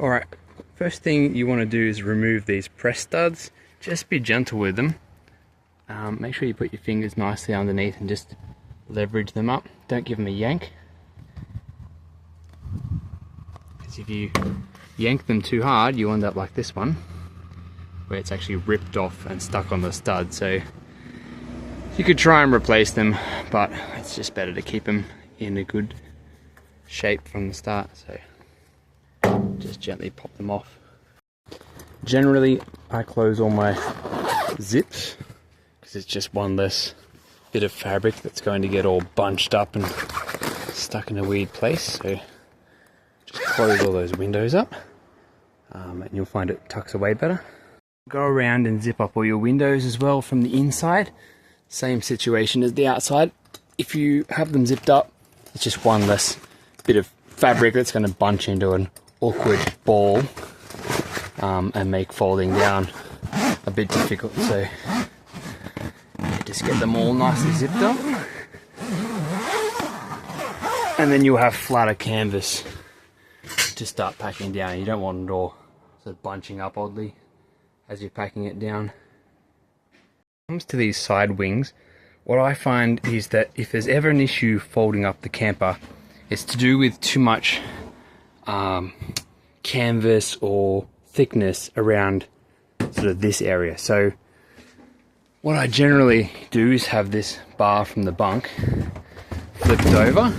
Alright, first thing you want to do is remove these press studs. Just be gentle with them. Make sure you put your fingers nicely underneath and just leverage them up. Don't give them a yank. Because if you yank them too hard, you end up like this one, where it's actually ripped off and stuck on the stud. So you could try and replace them, but it's just better to keep them in a good shape from the start. So just gently pop them off. Generally, I close all my zips because it's just one less bit of fabric that's going to get all bunched up and stuck in a weird place. So just close all those windows up, and you'll find it tucks away better. Go around and zip up all your windows as well from the inside. Same situation as the outside. If you have them zipped up, it's just one less bit of fabric that's going to bunch into an awkward ball and make folding down a bit difficult. So just get them all nicely zipped up, and then you'll have flatter canvas to start packing down. You don't want it all sort of bunching up oddly as you're packing it down. When it comes to these side wings, what I find is that if there's ever an issue folding up the camper, it's to do with too much canvas or thickness around sort of this area. So what I generally do is have this bar from the bunk flipped over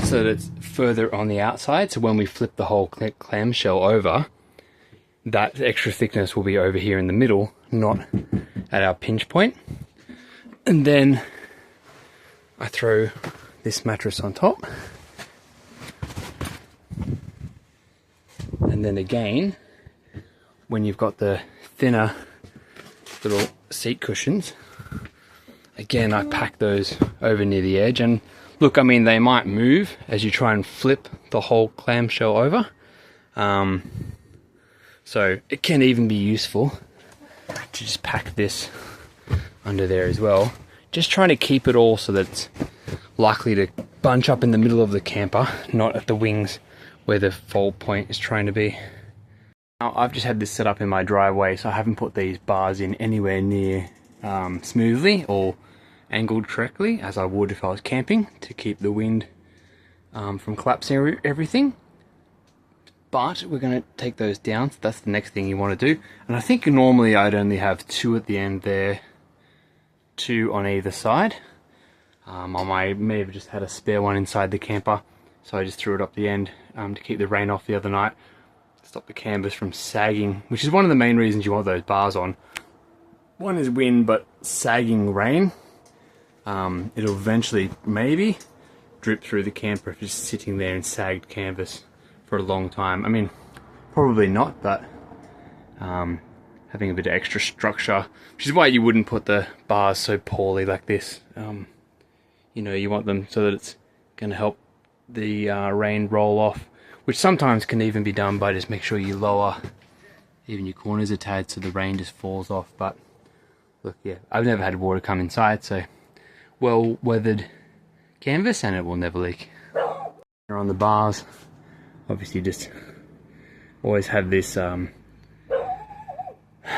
so that it's further on the outside, so when we flip the whole clamshell over, that extra thickness will be over here in the middle, not at our pinch point. And then I throw this mattress on top, and then again, when you've got the thinner little seat cushions, again I pack those over near the edge. And look, I mean, they might move as you try and flip the whole clamshell over, so it can even be useful to just pack this under there as well, just trying to keep it all so that it's likely to bunch up in the middle of the camper, not at the wings where the fold point is trying to be. Now, I've just had this set up in my driveway, so I haven't put these bars in anywhere near smoothly or angled correctly as I would if I was camping, to keep the wind from collapsing everything. But we're going to take those down, so that's the next thing you want to do. And I think normally I'd only have 2 at the end there, 2 on either side. I may have just had a spare one inside the camper, so I just threw it up the end to keep the rain off the other night, stop the canvas from sagging, which is one of the main reasons you want those bars on. One is wind, but sagging rain, it'll eventually maybe drip through the camper if it's just sitting there in sagged canvas for a long time. I mean, probably not, but having a bit of extra structure, which is why you wouldn't put the bars so poorly like this. You know, you want them so that it's going to help the rain roll off, which sometimes can even be done by just make sure you lower even your corners a tad so the rain just falls off. But look, yeah, I've never had water come inside, so well weathered canvas and it will never leak. On the bars, obviously just always have this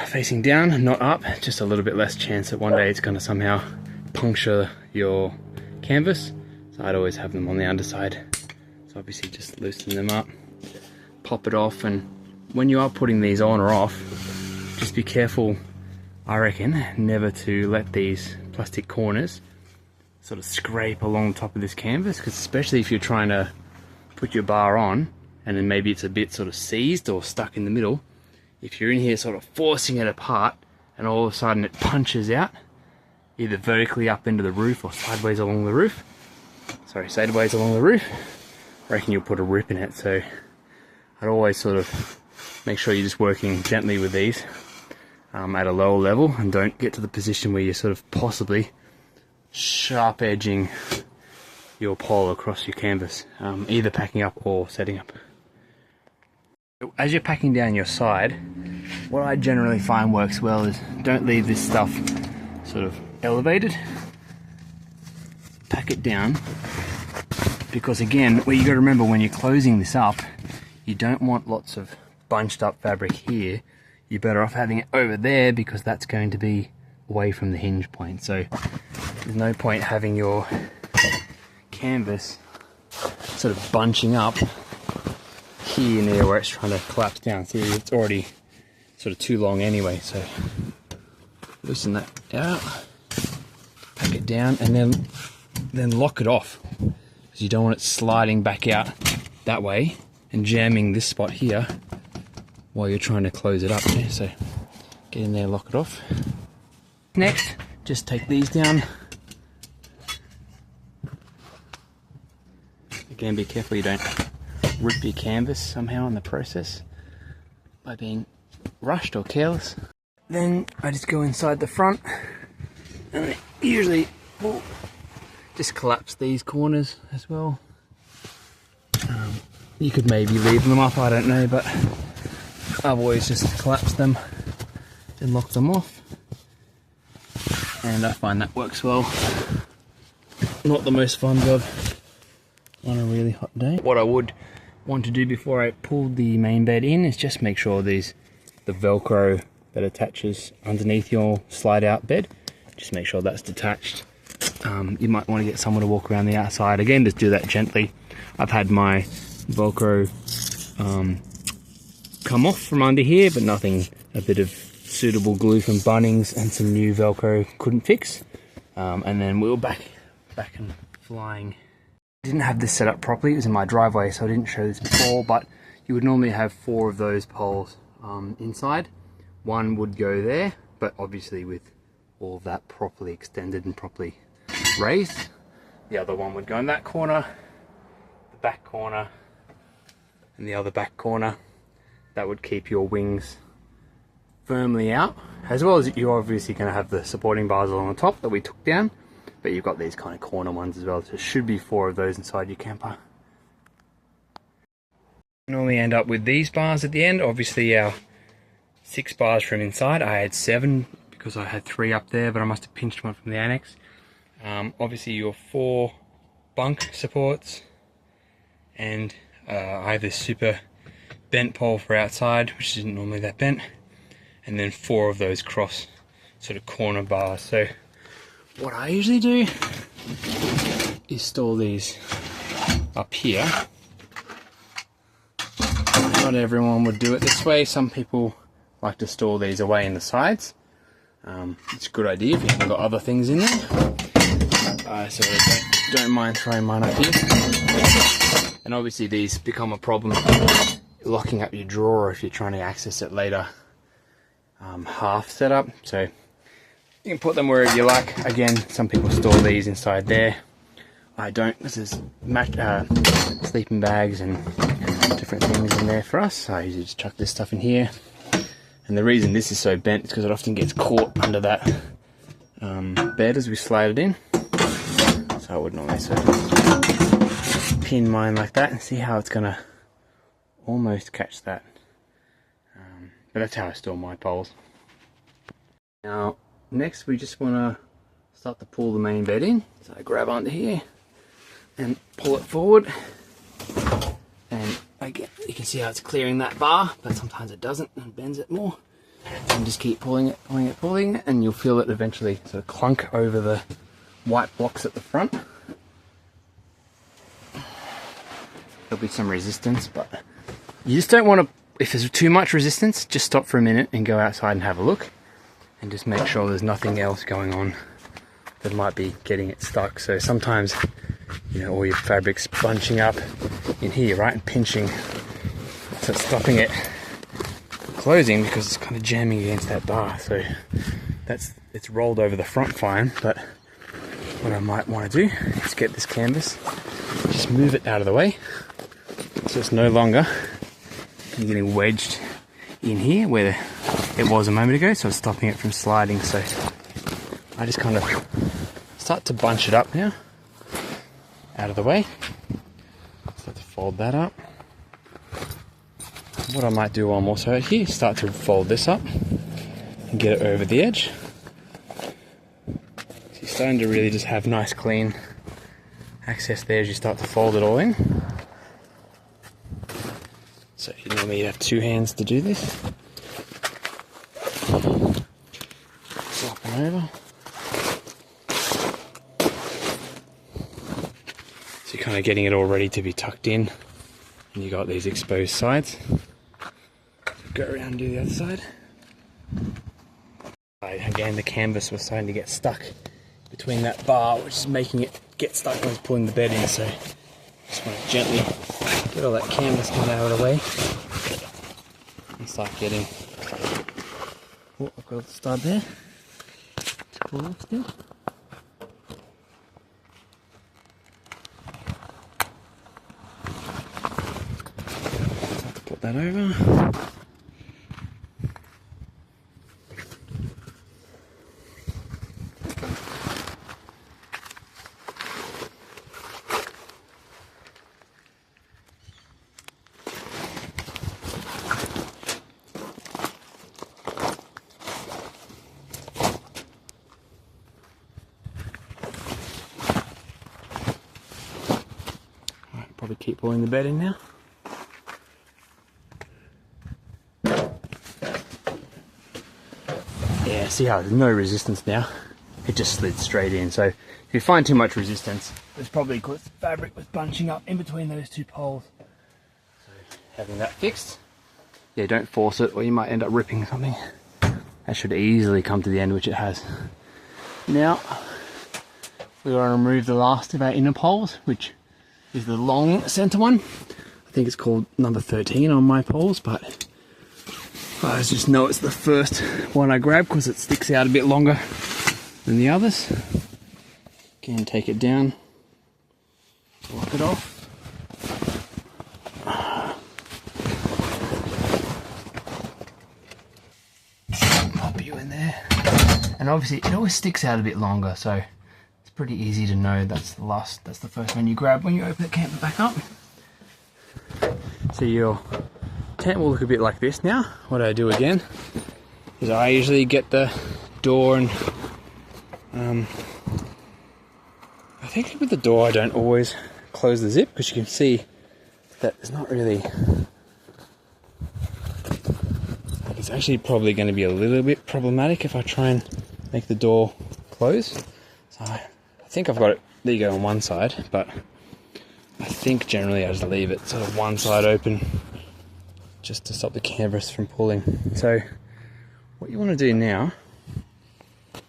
facing down, not up, just a little bit less chance that one day it's going to somehow puncture your canvas. So I'd always have them on the underside. So obviously just loosen them up, pop it off, and when you are putting these on or off, just be careful, I reckon, never to let these plastic corners sort of scrape along top of this canvas, because especially if you're trying to put your bar on and then maybe it's a bit sort of seized or stuck in the middle, if you're in here sort of forcing it apart and all of a sudden it punches out, either vertically up into the roof or sideways along the roof, I reckon you'll put a rip in it. So I'd always sort of make sure you're just working gently with these at a lower level, and don't get to the position where you're sort of possibly sharp edging your pole across your canvas, either packing up or setting up. As you're packing down your side, what I generally find works well is don't leave this stuff sort of elevated. Pack it down, because again, what you got to remember when you're closing this up, you don't want lots of bunched up fabric here. You're better off having it over there because that's going to be away from the hinge point. So there's no point having your canvas sort of bunching up here and there where it's trying to collapse down. See, it's already sort of too long anyway, so loosen that out, pack it down, and then lock it off, because you don't want it sliding back out that way and jamming this spot here while you're trying to close it up there. So get in there, lock it off. Next, just take these down. Again, be careful you don't rip your canvas somehow in the process by being rushed or careless. Then I just go inside the front, and usually we'll just collapse these corners as well. You could maybe leave them up, I don't know, but I've always just collapsed them and locked them off, and I find that works well. Not the most fun job on a really hot day. What I would want to do before I pull the main bed in is just make sure the Velcro that attaches underneath your slide out bed, just make sure that's detached. You might want to get someone to walk around the outside. Again, just do that gently. I've had my Velcro come off from under here, but nothing a bit of suitable glue from Bunnings and some new Velcro couldn't fix. And then we were back and flying. I didn't have this set up properly, it was in my driveway, so I didn't show this before, but you would normally have 4 of those poles inside. One would go there, but obviously with all of that properly extended and properly raised. The other one would go in that corner, the back corner, and the other back corner. That would keep your wings firmly out, as well as you're obviously going to have the supporting bars along the top that we took down, but you've got these kind of corner ones as well, so there should be 4 of those inside your camper. Normally end up with these bars at the end. Obviously our 6 bars from inside, I had 7 because I had 3 up there, but I must have pinched one from the annex. Obviously your 4 bunk supports, and I have this super bent pole for outside, which isn't normally that bent, and then 4 of those cross sort of corner bars. So what I usually do is store these up here. Not everyone would do it this way. Some people like to store these away in the sides. It's a good idea if you haven't got other things in there. So I don't mind throwing mine up here. And obviously these become a problem locking up your drawer if you're trying to access it later. Half set up, so you can put them wherever you like. Again, some people store these inside there. I don't. This is sleeping bags and different things in there for us. I usually just chuck this stuff in here. And the reason this is so bent is because it often gets caught under that bed as we slide it in. So I would normally sort of pin mine like that and see how it's going to almost catch that. But that's how I store my poles. Now, next we just want to start to pull the main bed in. So I grab onto here and pull it forward. And again, you can see how it's clearing that bar, but sometimes it doesn't and bends it more. And just keep pulling it, and you'll feel it eventually sort of clunk over the white blocks at the front. There'll be some resistance, but you just don't want to, if there's too much resistance, just stop for a minute and go outside and have a look. And just make sure there's nothing else going on that might be getting it stuck. So sometimes, you know, all your fabric's bunching up in here, right, and pinching, so it's stopping it closing because it's kind of jamming against that bar. So it's rolled over the front fine, but what I might want to do is get this canvas, just move it out of the way, so it's no longer getting wedged in here where it was a moment ago, so it's stopping it from sliding. So I just kind of start to bunch it up now, out of the way. Start to fold that up. What I might do while I'm also out here, start to fold this up and get it over the edge. So you're starting to really just have nice clean access there as you start to fold it all in. So you normally have two hands to do this. Swapping over. So you're kind of getting it all ready to be tucked in, and you got these exposed sides. Go around and do the other side. Again, the canvas was starting to get stuck between that bar, which is making it get stuck when it's pulling the bed in. So just want to gently get all that canvas kind of out of the way and start getting. Oh, I've got the stud there. To pull off still. Put that over. Probably keep pulling the bed in now. Yeah, see how there's no resistance now? It just slid straight in. So if you find too much resistance, it's probably because the fabric was bunching up in between those two poles. So having that fixed, yeah, don't force it or you might end up ripping something. That should easily come to the end, which it has. Now, we want to remove the last of our inner poles, which is the long center one. I think it's called number 13 on my poles, but I just know it's the first one I grab because it sticks out a bit longer than the others. Again, take it down, lock it off. Pop you in there. And obviously it always sticks out a bit longer, so pretty easy to know that's the first one you grab when you open the camper back up. So your tent will look a bit like this now. What I do again is I usually get the door and I think with the door I don't always close the zip because you can see that it's not really, it's actually probably going to be a little bit problematic if I try and make the door close. So I think I've got it, there you go, on one side, but I think generally I just leave it sort of one side open just to stop the canvas from pulling. So what you want to do now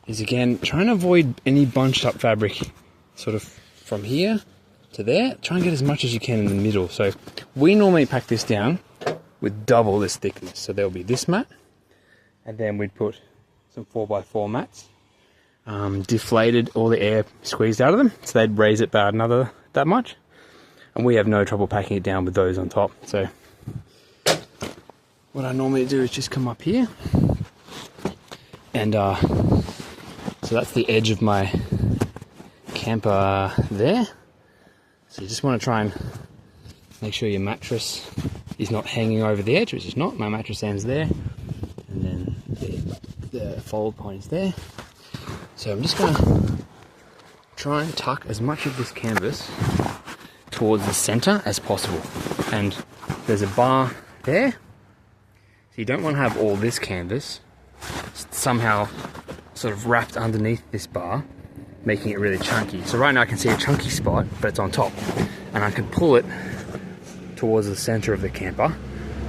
is, again, try and avoid any bunched up fabric sort of from here to there. Try and get as much as you can in the middle. So we normally pack this down with double this thickness. So there'll be this mat, and then we'd put some 4x4 mats. Deflated, all the air squeezed out of them, so they'd raise it about another that much, and we have no trouble packing it down with those on top. So what I normally do is just come up here, and so that's the edge of my camper there. So you just want to try and make sure your mattress is not hanging over the edge, which is not. My mattress ends there, and then the fold point is there. So I'm just going to try and tuck as much of this canvas towards the center as possible. And there's a bar there. So you don't want to have all this canvas somehow sort of wrapped underneath this bar, making it really chunky. So right now I can see a chunky spot, but it's on top. And I can pull it towards the center of the camper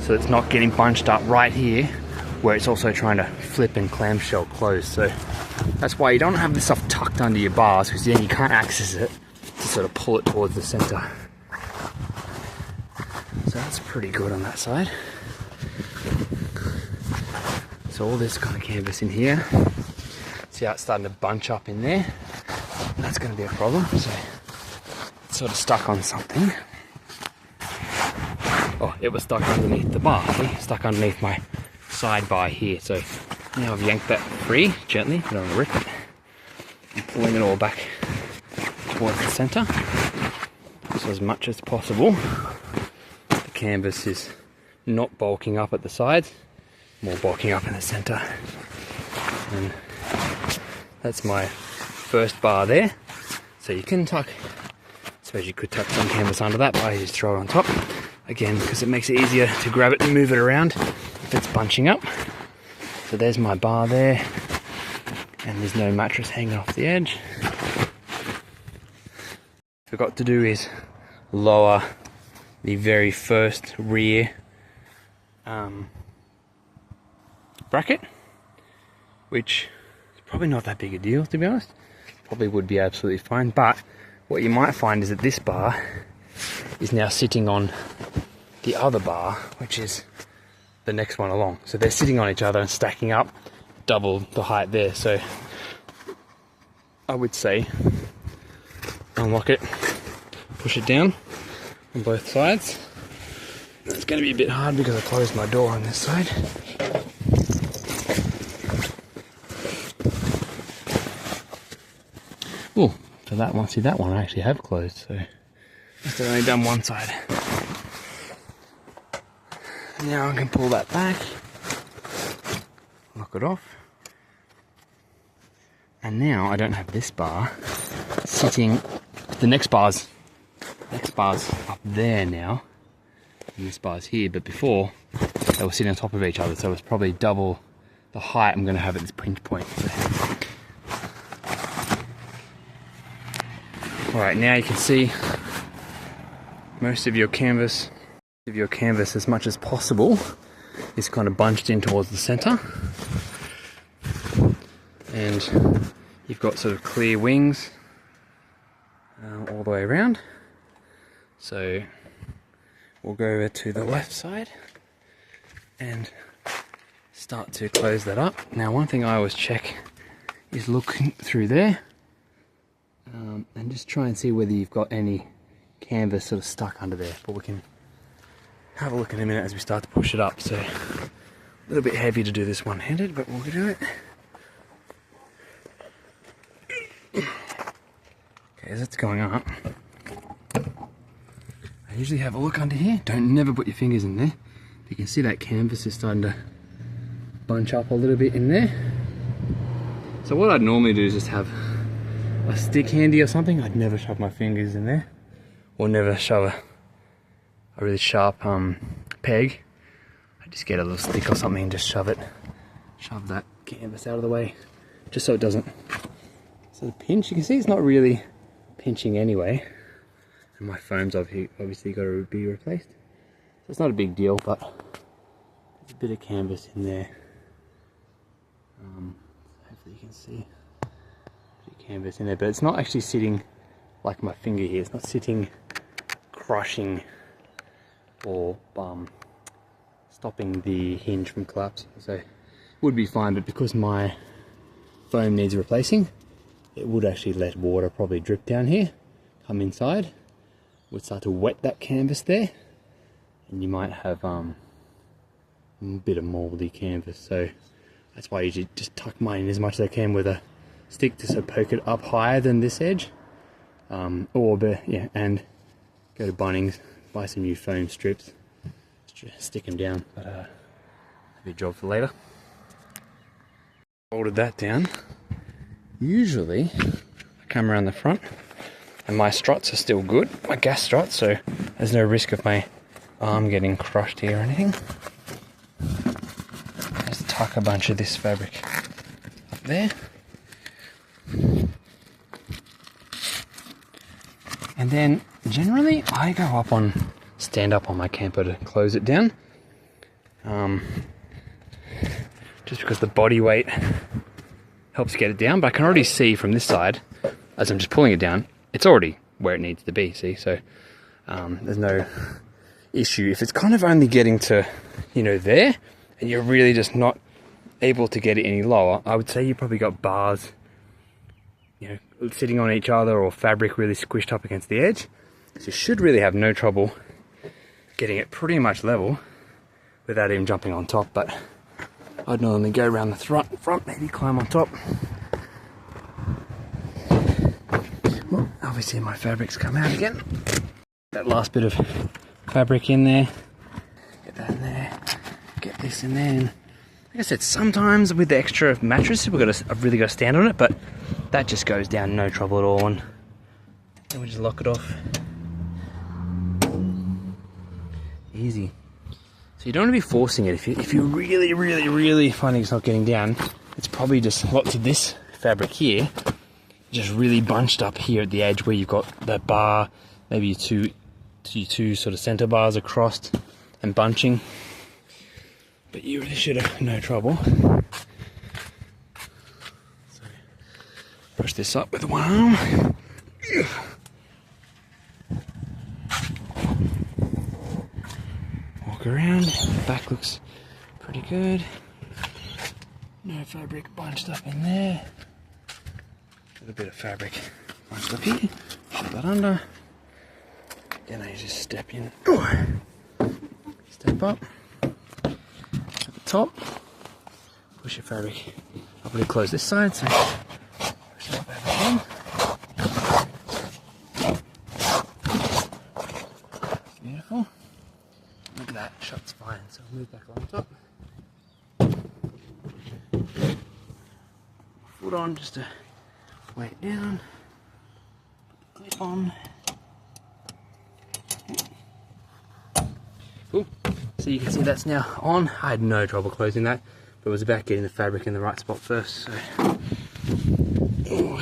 so it's not getting bunched up right here where it's also trying to flip and clamshell close. So that's why you don't have this stuff tucked under your bars, because then you can't access it to sort of pull it towards the center. So that's pretty good on that side. So all this kind of canvas in here, see how it's starting to bunch up in there? That's going to be a problem. So it's sort of stuck on something. Oh, it was stuck underneath the bar, see? Stuck underneath my side bar here. So now I've yanked that free gently, I don't want to rip it. I'm pulling it all back towards the center. So as much as possible, the canvas is not bulking up at the sides, more bulking up in the center. And that's my first bar there. So you can tuck, I suppose you could tuck some canvas under that bar, you just throw it on top. again, because it makes it easier to grab it and move it around if it's bunching up. So there's my bar there, and there's no mattress hanging off the edge. Forgot to do is lower the very first rear bracket, which is probably not that big a deal, to be honest. Probably would be absolutely fine, but what you might find is that this bar is now sitting on the other bar, which is the next one along. So they're sitting on each other and stacking up double the height there. So I would say unlock it, push it down on both sides. It's going to be a bit hard because I closed my door on this side. Oh, for that one, see that one I actually have closed, so must have only done one side. Now I can pull that back, lock it off, and now I don't have this bar sitting. The next bar's up there now, and this bar's here. But before they were sitting on top of each other, so it's probably double the height I'm going to have at this pinch point. Alright, now you can see most of your canvas as much as possible is kind of bunched in towards the center, and you've got sort of clear wings all the way around. So we'll go over to the left side and start to close that up. Now one thing I always check is looking through there and just try and see whether you've got any canvas sort of stuck under there, but we can have a look in a minute as we start to push it up. So a little bit heavy to do this one-handed, but we'll do it. Okay, as it's going up, I usually have a look under here. Never put your fingers in there. You can see that canvas is starting to bunch up a little bit in there. So what I'd normally do is just have a stick handy or something. I'd never shove my fingers in there, or never shove a really sharp peg. I just get a little stick or something and just shove that canvas out of the way, just so it doesn't sort of pinch. You can see it's not really pinching anyway, and my foam's obviously got to be replaced, so it's not a big deal, but there's a bit of canvas in there. Hopefully you can see a bit of canvas in there, but it's not actually sitting like my finger here. It's not sitting crushing or stopping the hinge from collapsing, so it would be fine. But because my foam needs replacing, it would actually let water probably drip down here, come inside, would start to wet that canvas there, and you might have a bit of mouldy canvas. So that's why I usually just tuck mine in as much as I can with a stick to sort of poke it up higher than this edge, and go to Bunnings, buy some new foam strips, stick them down, but that'll be a job for later. Folded that down. Usually I come around the front and my struts are still good, my gas struts, so there's no risk of my arm getting crushed here or anything. Just tuck a bunch of this fabric up there, and then generally I go stand up on my camper to close it down, just because the body weight helps get it down. But I can already see from this side, as I'm just pulling it down, it's already where it needs to be, see? So there's no issue. If it's kind of only getting to, there, and you're really just not able to get it any lower, I would say you probably got bars, sitting on each other, or fabric really squished up against the edge. So you should really have no trouble getting it pretty much level without even jumping on top. But I'd normally go around the front, maybe climb on top. Well, obviously my fabric's come out again. That last bit of fabric in there, get that in there, get this in there. And like I said, sometimes with the extra mattress, I've really got to stand on it, but that just goes down no trouble at all, and then we just lock it off. easy. So you don't want to be forcing it. If you're really finding it's not getting down, it's probably just lots of this fabric here, just really bunched up here at the edge where you've got that bar, maybe your two sort of center bars across and bunching. But you really should have no trouble. So brush this up with one arm. Walk around. The back looks pretty good. No fabric bunched up in there. A little bit of fabric bunched up here. Put that under. Then I just step in. Step up. At the top. Push your fabric. I'm going to close this side, so push that fabric in. Beautiful. Look at that, shuts fine. So I'll move back on top. Foot on just to weigh it down. Clip on. Cool. So you can see that's now on. I had no trouble closing that, but it was about getting the fabric in the right spot first. So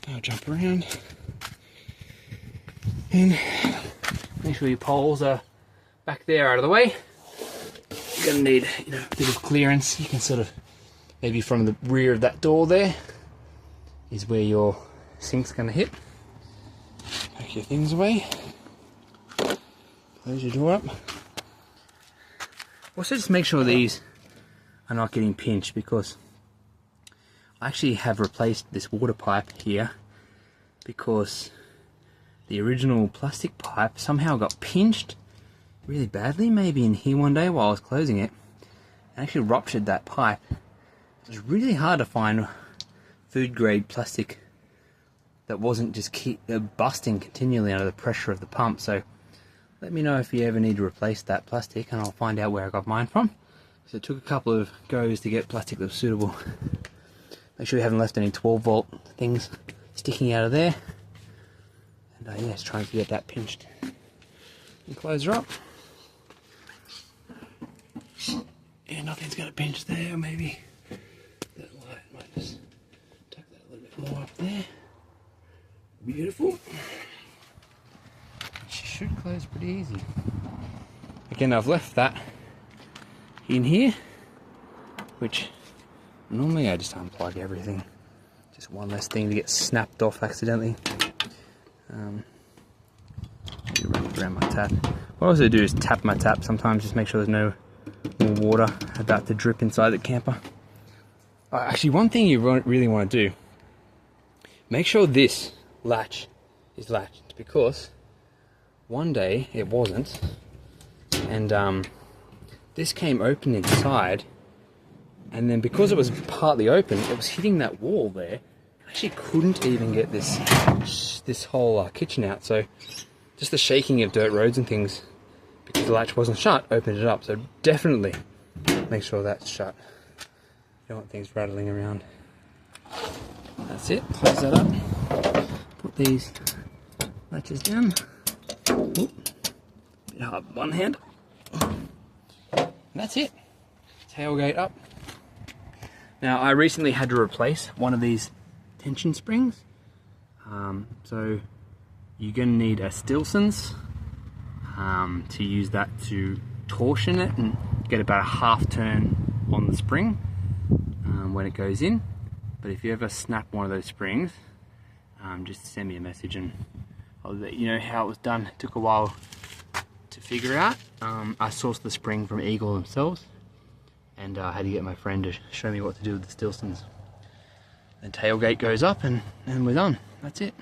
I'll jump around and make sure your poles are back there out of the way. You're gonna need, you know, a bit of clearance. You can sort of maybe from the rear of that door there is where your sink's gonna hit. Pack your things away. Close your door up. Also, just make sure these are not getting pinched, because I actually have replaced this water pipe here because the original plastic pipe somehow got pinched really badly, maybe in here one day while I was closing it, and actually ruptured that pipe. It was really hard to find food grade plastic that wasn't just busting continually under the pressure of the pump. So let me know if you ever need to replace that plastic, and I'll find out where I got mine from. So it took a couple of goes to get plastic that was suitable. Make sure you haven't left any 12-volt things sticking out of there. And yeah, just trying to get that pinched. And close her up. Yeah, nothing's going to pinch there. Maybe that light might just tuck that a little bit more up there. Beautiful. She should close pretty easy. Again, I've left that in here, which normally I just unplug everything. Just one less thing to get snapped off accidentally. Run it around my tap. What I also do is tap my tap sometimes, just make sure there's no more water about to drip inside the camper. Actually, one thing you really want to do, make sure this latch is latched, because one day it wasn't, and this came open inside, and then because it was partly open, it was hitting that wall there. I actually couldn't even get this whole kitchen out. So just the shaking of dirt roads and things, because the latch wasn't shut, opened it up. So definitely make sure that's shut. You don't want things rattling around. That's it. Close that up. Put these latches down. Oop. Bit hard with one hand. And that's it. Tailgate up. Now, I recently had to replace one of these tension springs. So you're going to need a Stilson's to use that to torsion it and get about a half turn on the spring when it goes in. But if you ever snap one of those springs, just send me a message and I'll let you know how it was done. It took a while to figure out. I sourced the spring from Eagle themselves, and I had to get my friend to show me what to do with the Stilsons. Then tailgate goes up and we're done. That's it.